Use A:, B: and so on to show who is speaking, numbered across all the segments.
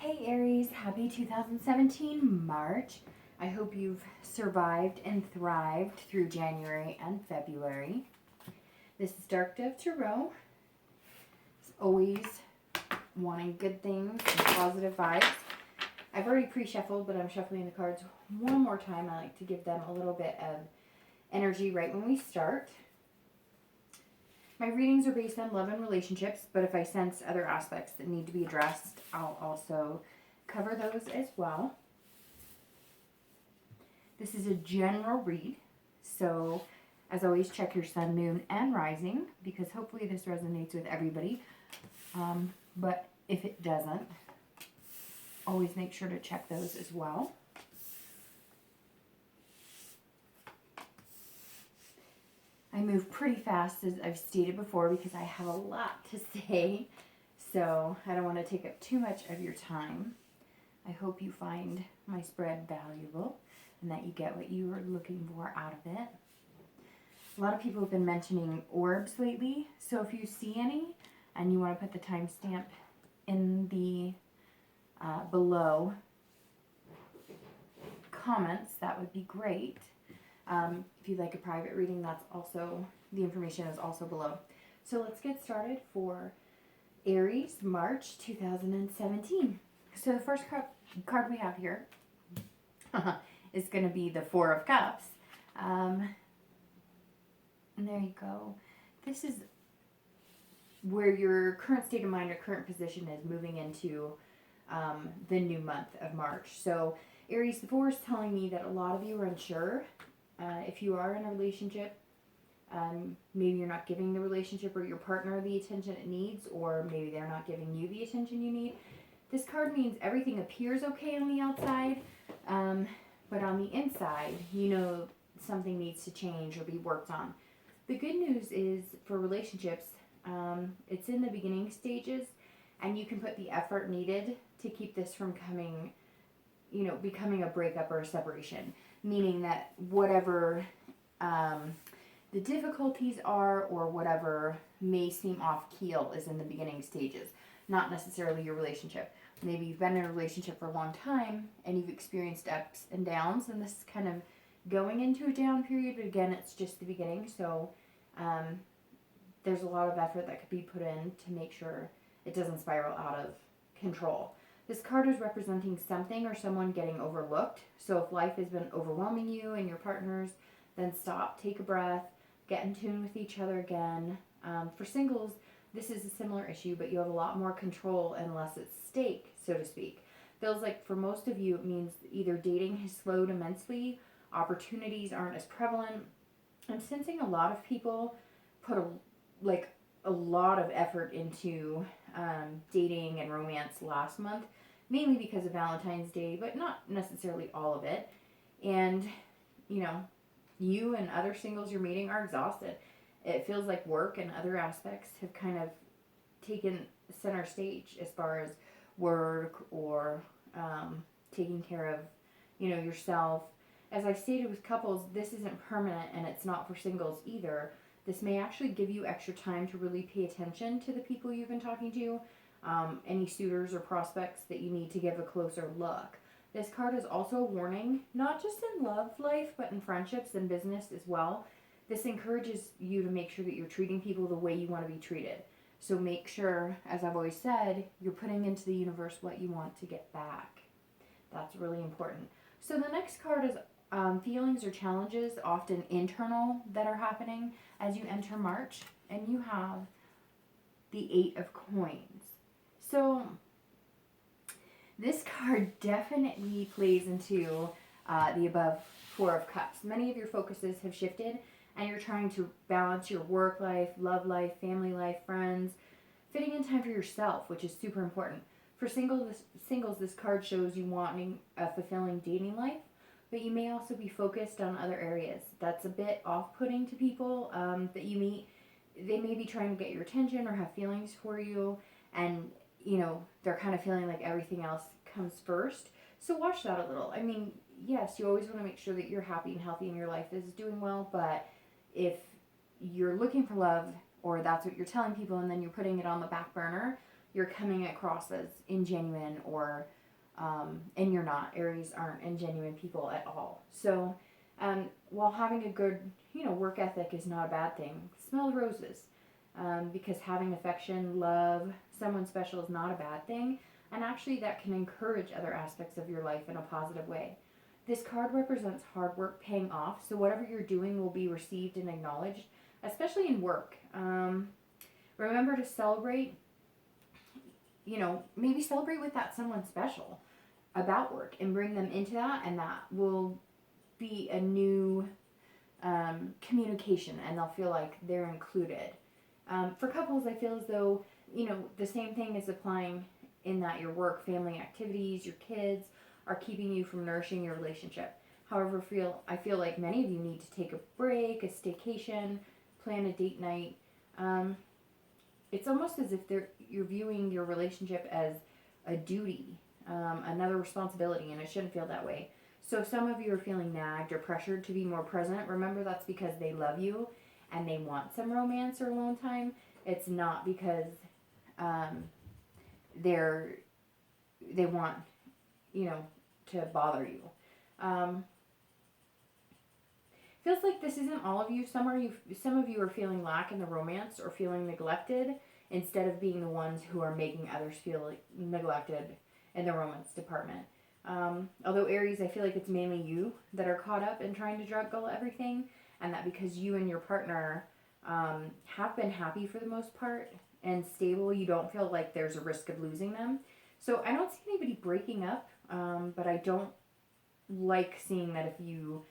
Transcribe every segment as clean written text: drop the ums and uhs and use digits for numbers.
A: Hey Aries, happy 2017 March. I hope you've survived and thrived through January and February. This is Dark Dove Tarot. It's always wanting good things and positive vibes. I've already pre-shuffled, but I'm shuffling the cards one more time. I like to give them a little bit of energy right when we start. My readings are based on love and relationships, but if I sense other aspects that need to be addressed, I'll also cover those as well. This is a general read, so as always, check your sun, moon, and rising, because hopefully this resonates with everybody. But if it doesn't, always make sure to check those as well. I move pretty fast, as I've stated before, because I have a lot to say, so I don't want to take up too much of your time. I hope you find my spread valuable and that you get what you are looking for out of it. A lot of people have been mentioning orbs lately, so if you see any and you want to put the timestamp in the below comments, that would be great. If you'd like a private reading, that's also, the information is also below. So let's get started for Aries, March 2017. So the first card we have here is going to be the Four of Cups. And there you go. This is where your current state of mind or current position is moving into the new month of March. So Aries, the Four is telling me that a lot of you are unsure. If you are in a relationship, maybe you're not giving the relationship or your partner the attention it needs, or maybe they're not giving you the attention you need. This card means everything appears okay on the outside, but on the inside, you know something needs to change or be worked on. The good news is for relationships, it's in the beginning stages, and you can put the effort needed to keep this from becoming a breakup or a separation. Meaning that whatever the difficulties are or whatever may seem off keel is in the beginning stages, not necessarily your relationship. Maybe you've been in a relationship for a long time and you've experienced ups and downs, and this is kind of going into a down period, but again, it's just the beginning. So there's a lot of effort that could be put in to make sure it doesn't spiral out of control. This card is representing something or someone getting overlooked. So if life has been overwhelming you and your partners, then stop, take a breath, get in tune with each other again. For singles, this is a similar issue, but you have a lot more control and less at stake, so to speak. Feels like for most of you, it means either dating has slowed immensely, opportunities aren't as prevalent. I'm sensing a lot of people put a lot of effort into dating and romance last month, mainly because of Valentine's Day, but not necessarily all of it. And, you and other singles you're meeting are exhausted. It feels like work and other aspects have kind of taken center stage as far as work or taking care of, yourself. As I've stated with couples, this isn't permanent, and it's not for singles either. This may actually give you extra time to really pay attention to the people you've been talking to, any suitors or prospects that you need to give a closer look. This card is also a warning, not just in love life, but in friendships and business as well. This encourages you to make sure that you're treating people the way you want to be treated. So make sure, as I've always said, you're putting into the universe what you want to get back. That's really important. So the next card is feelings or challenges, often internal, that are happening as you enter March. And you have the Eight of Coins. So this card definitely plays into the above Four of Cups. Many of your focuses have shifted, and you're trying to balance your work life, love life, family life, friends, fitting in time for yourself, which is super important. For singles, this card shows you wanting a fulfilling dating life, but you may also be focused on other areas. That's a bit off-putting to people that you meet. They may be trying to get your attention or have feelings for you, and they're kind of feeling like everything else comes first. So watch that a little. I mean, yes, you always want to make sure that you're happy and healthy and your life is doing well, but if you're looking for love, or that's what you're telling people and then you're putting it on the back burner, you're coming across as ingenuine or, and you're not. Aries aren't ingenuine people at all. So, while having a good, work ethic is not a bad thing, smell the roses. Because having affection, love, someone special is not a bad thing. And actually, that can encourage other aspects of your life in a positive way. This card represents hard work paying off, so whatever you're doing will be received and acknowledged, especially in work. Remember to celebrate, maybe celebrate with that someone special about work and bring them into that, and that will be a new communication, and they'll feel like they're included. For couples, I feel as though, the same thing is applying in that your work, family activities, your kids are keeping you from nourishing your relationship. However, I feel like many of you need to take a break, a staycation, plan a date night. It's almost as if you're viewing your relationship as a duty, another responsibility, and it shouldn't feel that way. So if some of you are feeling nagged or pressured to be more present, remember that's because they love you and they want some romance or alone time. It's not because they want, to bother you. Feels like this isn't all of you. Some of you are feeling lack in the romance or feeling neglected instead of being the ones who are making others feel like neglected in the romance department. Although Aries, I feel like it's mainly you that are caught up in trying to juggle everything, and that because you and your partner have been happy for the most part and stable, you don't feel like there's a risk of losing them. So I don't see anybody breaking up, but I don't like seeing that if you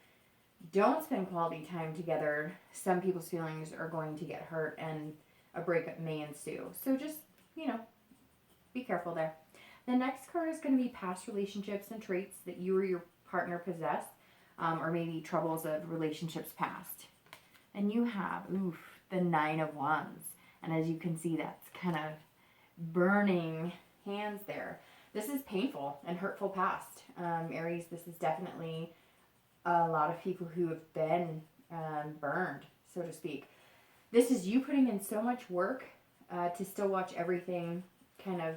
A: don't spend quality time together, some people's feelings are going to get hurt and a breakup may ensue. So just, be careful there. The next card is going to be past relationships and traits that you or your partner possess, or maybe troubles of relationships past. And you have, the 9 of Wands. And as you can see, that's kind of burning hands there. This is painful and hurtful past. Aries, this is definitely a lot of people who have been burned, so to speak. This is you putting in so much work to still watch everything kind of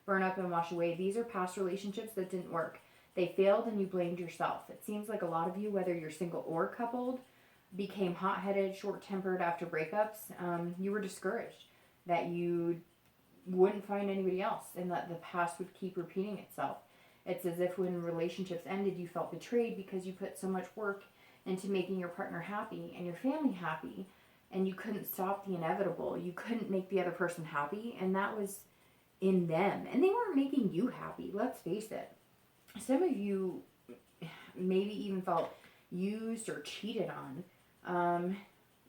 A: burn up and wash away. These are past relationships that didn't work. They failed and you blamed yourself. It seems like a lot of you, whether you're single or coupled, became hot-headed, short-tempered after breakups. You were discouraged that you wouldn't find anybody else and that the past would keep repeating itself. It's as if when relationships ended, you felt betrayed because you put so much work into making your partner happy and your family happy, and you couldn't stop the inevitable. You couldn't make the other person happy, and that was in them. And they weren't making you happy, let's face it. Some of you maybe even felt used or cheated on,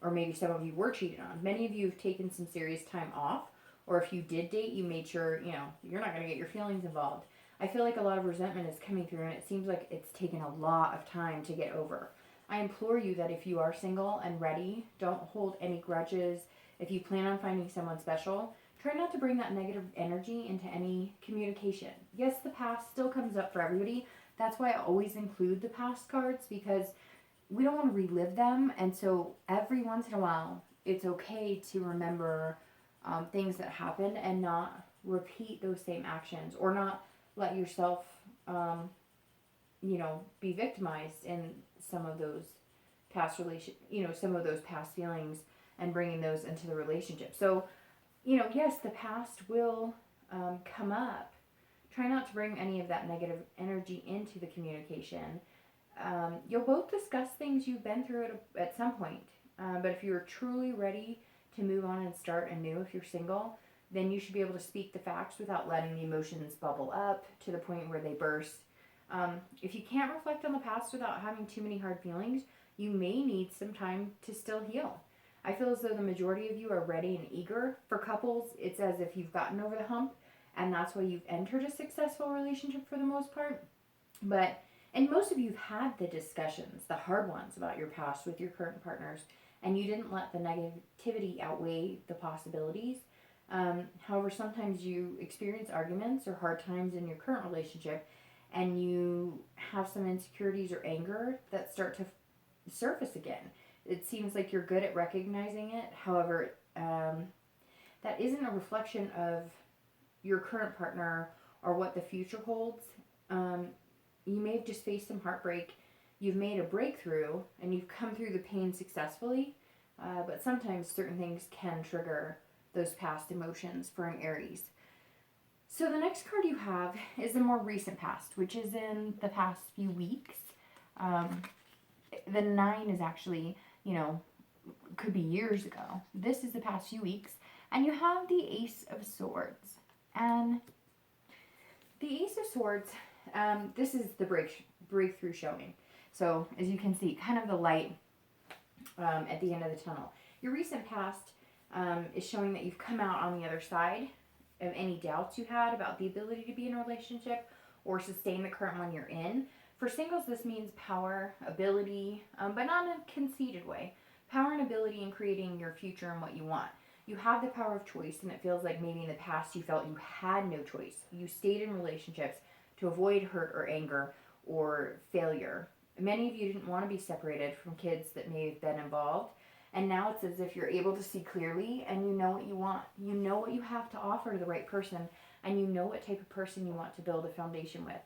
A: or maybe some of you were cheated on. Many of you have taken some serious time off, or if you did date, you made sure, you're not going to get your feelings involved. I feel like a lot of resentment is coming through, and it seems like it's taken a lot of time to get over. I implore you that if you are single and ready, don't hold any grudges. If you plan on finding someone special, try not to bring that negative energy into any communication. Yes, the past still comes up for everybody. That's why I always include the past cards, because we don't want to relive them. And so every once in a while, it's okay to remember things that happened and not repeat those same actions, or not let yourself, be victimized in some of those past some of those past feelings and bringing those into the relationship. So, yes, the past will come up. Try not to bring any of that negative energy into the communication. You'll both discuss things you've been through at some point. But if you're truly ready to move on and start anew, if you're single, then you should be able to speak the facts without letting the emotions bubble up to the point where they burst. If you can't reflect on the past without having too many hard feelings, you may need some time to still heal. I feel as though the majority of you are ready and eager. For couples, it's as if you've gotten over the hump, and that's why you've entered a successful relationship for the most part. And most of you have had the discussions, the hard ones about your past with your current partners, and you didn't let the negativity outweigh the possibilities. However, sometimes you experience arguments or hard times in your current relationship, and you have some insecurities or anger that start to surface again. It seems like you're good at recognizing it. However, that isn't a reflection of your current partner or what the future holds. You may have just faced some heartbreak. You've made a breakthrough and you've come through the pain successfully, but sometimes certain things can trigger those past emotions for an Aries. So the next card you have is the more recent past, which is in the past few weeks. The 9 is actually, could be years ago. This is the past few weeks. And you have the Ace of Swords. And the Ace of Swords, this is the breakthrough showing. So as you can see, kind of the light at the end of the tunnel. Your recent past is showing that you've come out on the other side of any doubts you had about the ability to be in a relationship or sustain the current one you're in. For singles, this means power, ability, but not in a conceited way. Power and ability in creating your future and what you want. You have the power of choice, and it feels like maybe in the past you felt you had no choice. You stayed in relationships to avoid hurt or anger or failure. Many of you didn't want to be separated from kids that may have been involved. And now it's as if you're able to see clearly and you know what you want. You know what you have to offer to the right person, and you know what type of person you want to build a foundation with.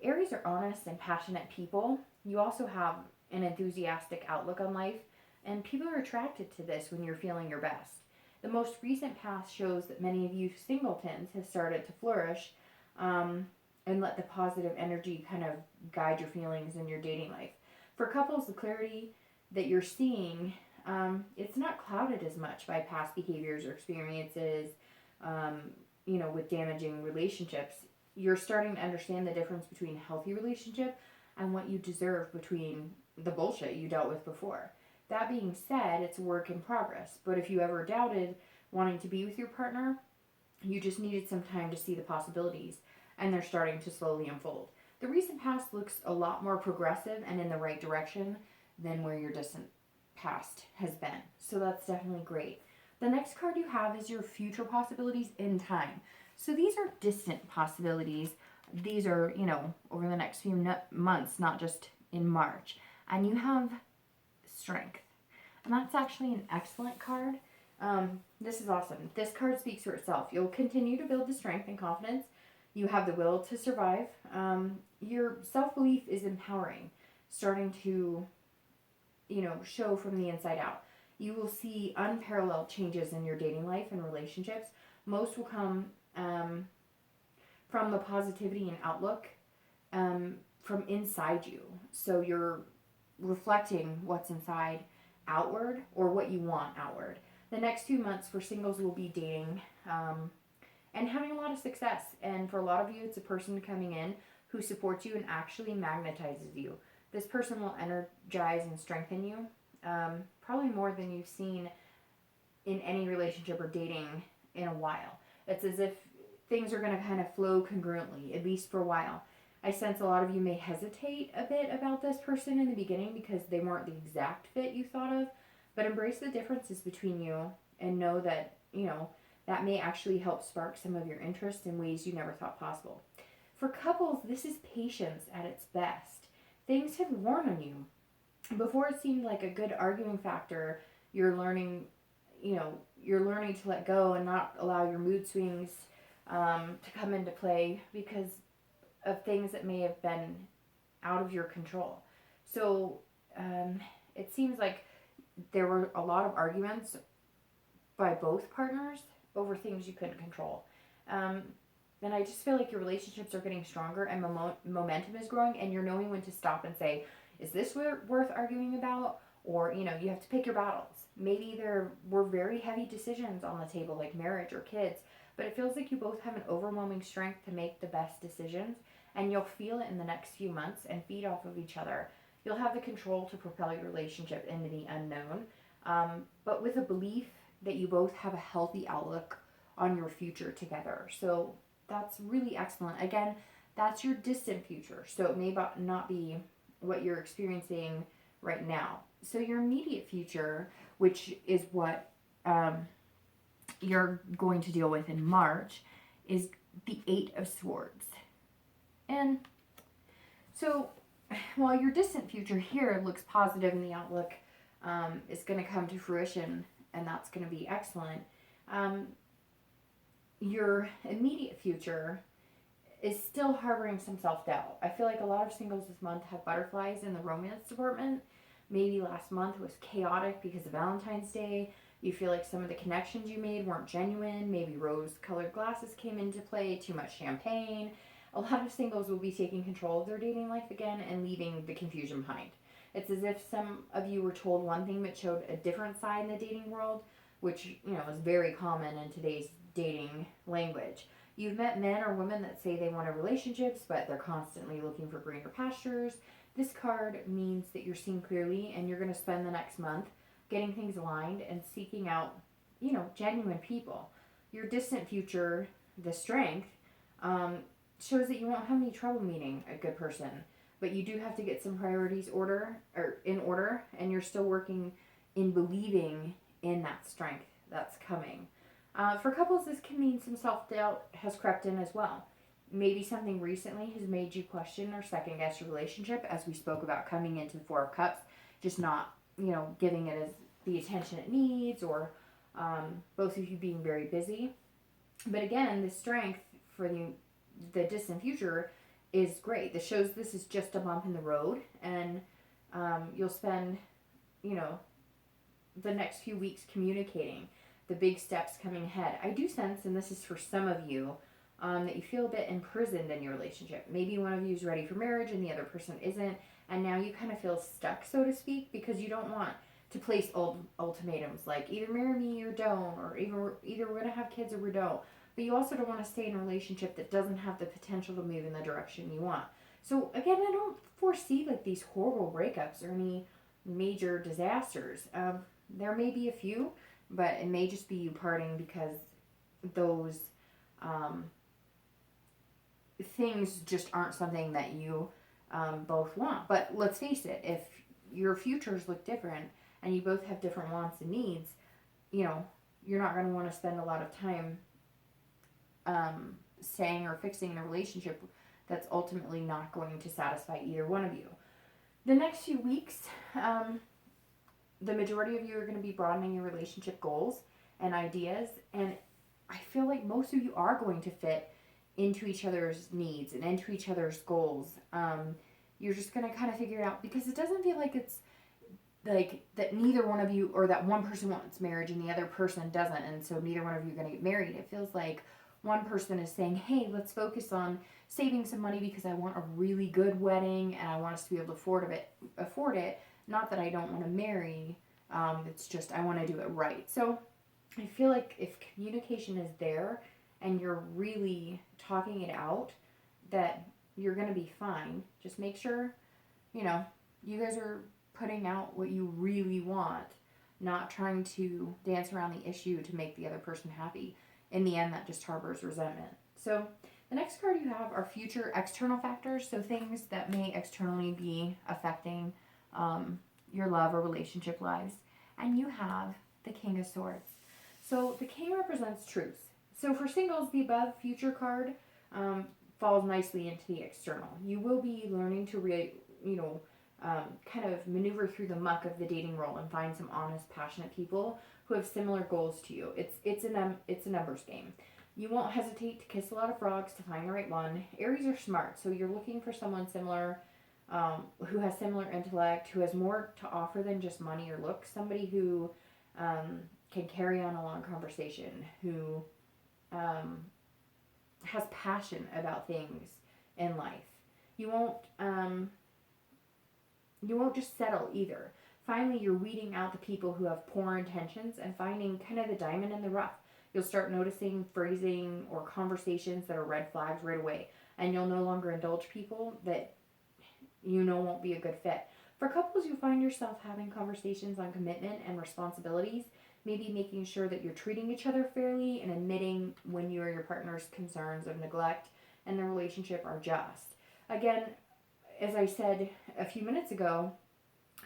A: Aries are honest and passionate people. You also have an enthusiastic outlook on life, and people are attracted to this when you're feeling your best. The most recent past shows that many of you singletons have started to flourish and let the positive energy kind of guide your feelings in your dating life. For couples, the clarity that you're seeing, it's not clouded as much by past behaviors or experiences, with damaging relationships. You're starting to understand the difference between a healthy relationship and what you deserve between the bullshit you dealt with before. That being said, it's a work in progress. But if you ever doubted wanting to be with your partner, you just needed some time to see the possibilities, and they're starting to slowly unfold. The recent past looks a lot more progressive and in the right direction than where your distant past has been. So that's definitely great. The next card you have is your future possibilities in time. So these are distant possibilities. These are, over the next few months, not just in March. And you have strength. And that's actually an excellent card. This is awesome. This card speaks for itself. You'll continue to build the strength and confidence. You have the will to survive. Your self-belief is empowering, starting to, show from the inside out. You will see unparalleled changes in your dating life and relationships. Most will come from the positivity and outlook from inside you. So you're reflecting what's inside outward, or what you want outward. The next 2 months for singles will be dating and having a lot of success. And for a lot of you, it's a person coming in who supports you and actually magnetizes you. This person will energize and strengthen you, probably more than you've seen in any relationship or dating in a while. It's as if things are going to kind of flow congruently, at least for a while. I sense a lot of you may hesitate a bit about this person in the beginning because they weren't the exact fit you thought of, but embrace the differences between you and know that, that may actually help spark some of your interest in ways you never thought possible. For couples, this is patience at its best. Things have worn on you. Before it seemed like a good arguing factor, you're learning to let go and not allow your mood swings to come into play because of things that may have been out of your control. So it seems like there were a lot of arguments by both partners over things you couldn't control. And I just feel like your relationships are getting stronger and momentum is growing, and you're knowing when to stop and say, is this worth arguing about? Or, you have to pick your battles. Maybe there were very heavy decisions on the table, like marriage or kids, but it feels like you both have an overwhelming strength to make the best decisions, and you'll feel it in the next few months and feed off of each other. You'll have the control to propel your relationship into the unknown, but with a belief that you both have a healthy outlook on your future together. So that's really excellent. Again, that's your distant future, so it may not be what you're experiencing right now. So your immediate future, which is what you're going to deal with in March, is the 8 of Swords. And so while your distant future here looks positive and the outlook is going to come to fruition, and that's going to be excellent, your immediate future is still harboring some self-doubt. I feel like a lot of singles this month have butterflies in the romance department. Maybe last month was chaotic because of Valentine's Day. You feel like some of the connections you made weren't genuine. Maybe rose-colored glasses came into play, too much champagne. A lot of singles will be taking control of their dating life again and leaving the confusion behind. It's as if some of you were told one thing but showed a different side in the dating world, which, is very common in today's dating language. You've met men or women that say they want a relationships, but they're constantly looking for greener pastures. This card means that you're seeing clearly and you're going to spend the next month getting things aligned and seeking out, genuine people. Your distant future, the strength, shows that you won't have any trouble meeting a good person, but you do have to get some priorities in order, and you're still working in believing in that strength that's coming. For couples, this can mean some self-doubt has crept in as well. Maybe something recently has made you question or second guess your relationship, as we spoke about coming into the Four of Cups, just not, giving it as the attention it needs, or both of you being very busy. But again, the strength for the distant future is great. This shows this is just a bump in the road, and you'll spend, the next few weeks communicating the big steps coming ahead. I do sense, and this is for some of you, that you feel a bit imprisoned in your relationship. Maybe one of you is ready for marriage and the other person isn't, and now you kind of feel stuck, so to speak, because you don't want to place ultimatums like either marry me or don't, or either we're going to have kids or we don't. But you also don't want to stay in a relationship that doesn't have the potential to move in the direction you want. So again, I don't foresee like these horrible breakups or any major disasters. There may be a few, but it may just be you parting because those things just aren't something that you both want. But let's face it, if your futures look different and you both have different wants and needs, you're not going to want to spend a lot of time staying or fixing a relationship that's ultimately not going to satisfy either one of you. The next few weeks, the majority of you are going to be broadening your relationship goals and ideas, and I feel like most of you are going to fit into each other's needs and into each other's goals. You're just going to kind of figure it out, because it doesn't feel like it's like that neither one of you, or that one person wants marriage and the other person doesn't, and so neither one of you are going to get married. It feels like one person is saying, hey, let's focus on saving some money because I want a really good wedding and I want us to be able to afford it. Not that I don't want to marry. It's just I want to do it right. So I feel like if communication is there and you're really talking it out, that you're going to be fine. Just make sure, you guys are putting out what you really want, not trying to dance around the issue to make the other person happy. In the end, that just harbors resentment. So the next card you have are future external factors, so things that may externally be affecting your love or relationship lives. And you have the King of Swords. So the King represents truth. So for singles, the above future card falls nicely into the external. You will be learning to kind of maneuver through the muck of the dating world and find some honest, passionate people who have similar goals to you. It's a numbers game. You won't hesitate to kiss a lot of frogs to find the right one. Aries are smart, so you're looking for someone similar, who has similar intellect, who has more to offer than just money or looks. Somebody who can carry on a long conversation, who has passion about things in life. You won't just settle either. Finally, you're weeding out the people who have poor intentions and finding kind of the diamond in the rough. You'll start noticing phrasing or conversations that are red flags right away, and you'll no longer indulge people that won't be a good fit. For couples, you find yourself having conversations on commitment and responsibilities, maybe making sure that you're treating each other fairly and admitting when you or your partner's concerns of neglect and the relationship are just. Again, as I said a few minutes ago,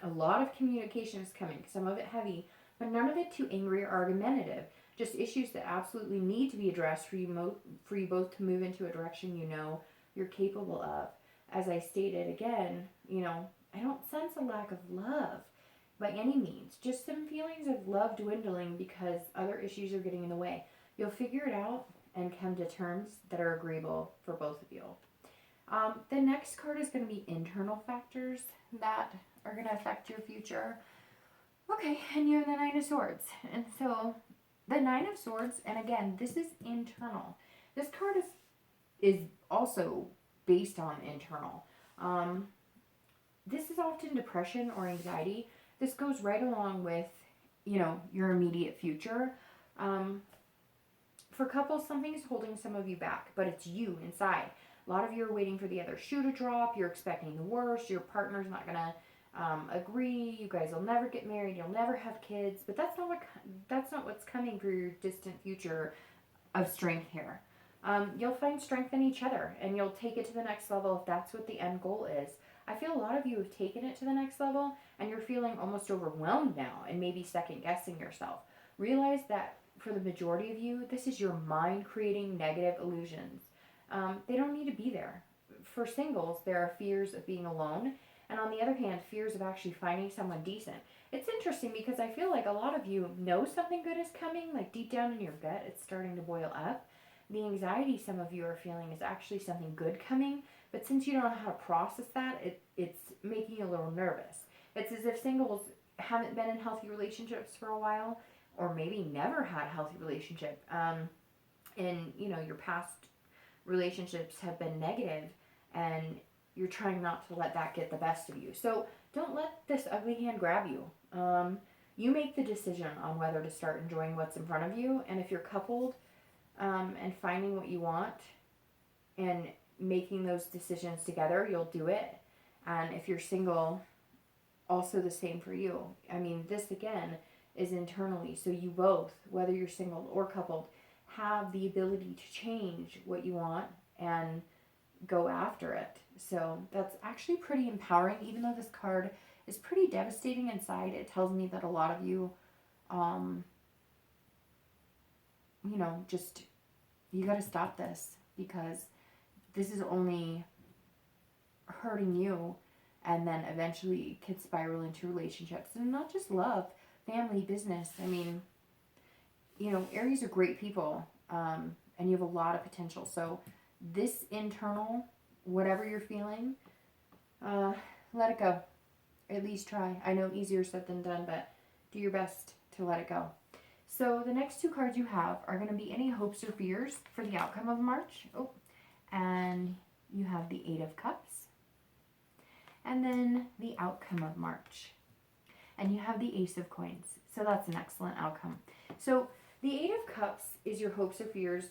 A: a lot of communication is coming, some of it heavy, but none of it too angry or argumentative. Just issues that absolutely need to be addressed for you both to move into a direction you're capable of. As I stated again, I don't sense a lack of love by any means. Just some feelings of love dwindling because other issues are getting in the way. You'll figure it out, and come to terms that are agreeable for both of you. The next card is going to be internal factors that are going to affect your future. Okay, and you have the Nine of Swords. And so the Nine of Swords, and again, this is internal. This card is also based on internal. This is often depression or anxiety. This goes right along with, your immediate future. For couples, something's holding some of you back, but it's you inside. A lot of you are waiting for the other shoe to drop. You're expecting the worst. Your partner's not going to agree. You guys will never get married. You'll never have kids. But that's not what's coming for your distant future of strength here. You'll find strength in each other, and you'll take it to the next level if that's what the end goal is. I feel a lot of you have taken it to the next level, and you're feeling almost overwhelmed now and maybe second-guessing yourself. Realize that for the majority of you, this is your mind creating negative illusions. They don't need to be there. For singles, there are fears of being alone, and on the other hand, fears of actually finding someone decent. It's interesting because I feel like a lot of you know something good is coming, like deep down in your gut, it's starting to boil up. The anxiety some of you are feeling is actually something good coming, but since you don't know how to process that, it's making you a little nervous. It's as if singles haven't been in healthy relationships for a while, or maybe never had a healthy relationship. And, your past relationships have been negative, and you're trying not to let that get the best of you. So don't let this ugly hand grab you. You make the decision on whether to start enjoying what's in front of you, and if you're coupled, and finding what you want and making those decisions together, you'll do it. And if you're single, also the same for you. I mean, this again is internally. So you both, whether you're single or coupled, have the ability to change what you want and go after it. So that's actually pretty empowering. Even though this card is pretty devastating inside, it tells me that a lot of you, just, you got to stop this, because this is only hurting you, and then eventually could spiral into relationships, and not just love, family, business. I mean, Aries are great people, and you have a lot of potential. So this internal, whatever you're feeling, let it go. At least try. I know easier said than done, but do your best to let it go. So the next two cards you have are going to be any hopes or fears for the outcome of March. Oh, and you have the Eight of Cups. And then the outcome of March. And you have the Ace of Coins. So that's an excellent outcome. So the Eight of Cups is your hopes or fears,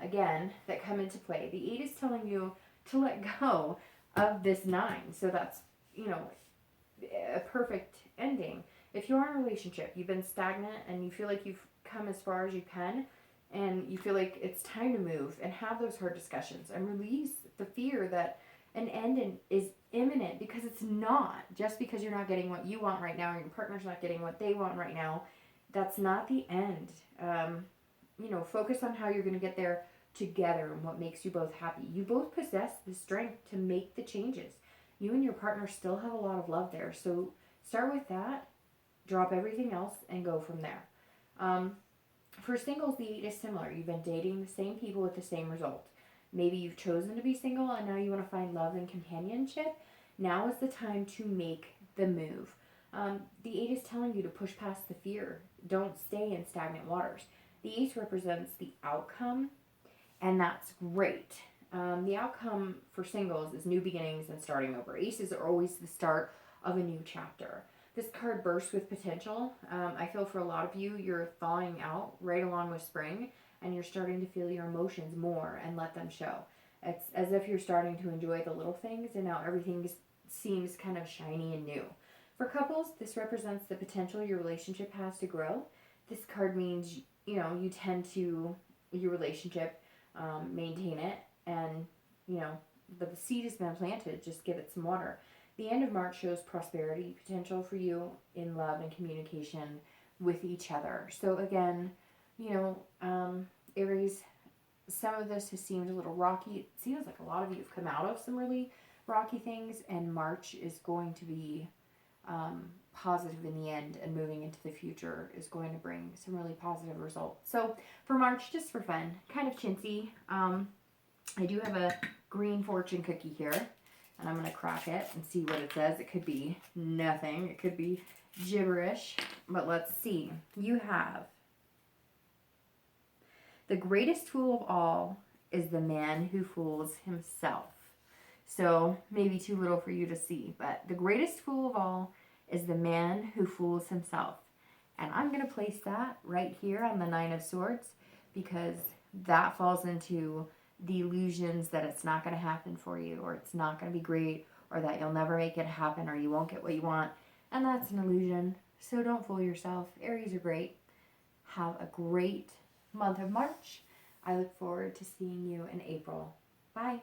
A: again, that come into play. The Eight is telling you to let go of this Nine. So that's, a perfect ending. If you're in a relationship, you've been stagnant and you feel like you've come as far as you can, and you feel like it's time to move and have those hard discussions and release the fear that an end is imminent, because it's not. Just because you're not getting what you want right now, or your partner's not getting what they want right now, that's not the end. Focus on how you're going to get there together and what makes you both happy. You both possess the strength to make the changes. You and your partner still have a lot of love there. So start with that, drop everything else, and go from there. For singles, the Eight is similar. You've been dating the same people with the same result. Maybe you've chosen to be single and now you want to find love and companionship. Now is the time to make the move. The Eight is telling you to push past the fear. Don't stay in stagnant waters. The Ace represents the outcome, and that's great. The outcome for singles is new beginnings and starting over. Aces are always the start of a new chapter. This card bursts with potential. I feel for a lot of you, you're thawing out right along with spring, and you're starting to feel your emotions more and let them show. It's as if you're starting to enjoy the little things, and now everything seems kind of shiny and new. For couples, this represents the potential your relationship has to grow. This card means, you tend to your relationship, maintain it, and, the seed has been planted. Just give it some water. The end of March shows prosperity potential for you in love and communication with each other. So again, Aries, some of this has seemed a little rocky. It seems like a lot of you have come out of some really rocky things, and March is going to be positive in the end, and moving into the future is going to bring some really positive results. So for March, just for fun, kind of chintzy, I do have a green fortune cookie here, and I'm going to crack it and see what it says. It could be nothing. It could be gibberish, but let's see. You have, the greatest fool of all is the man who fools himself. So maybe too little for you to see, but the greatest fool of all is the man who fools himself. And I'm going to place that right here on the Nine of Swords, because that falls into the illusions that it's not going to happen for you, or it's not going to be great, or that you'll never make it happen, or you won't get what you want. And that's an illusion. So don't fool yourself. Aries are great. Have a great month of March. I look forward to seeing you in April. Bye.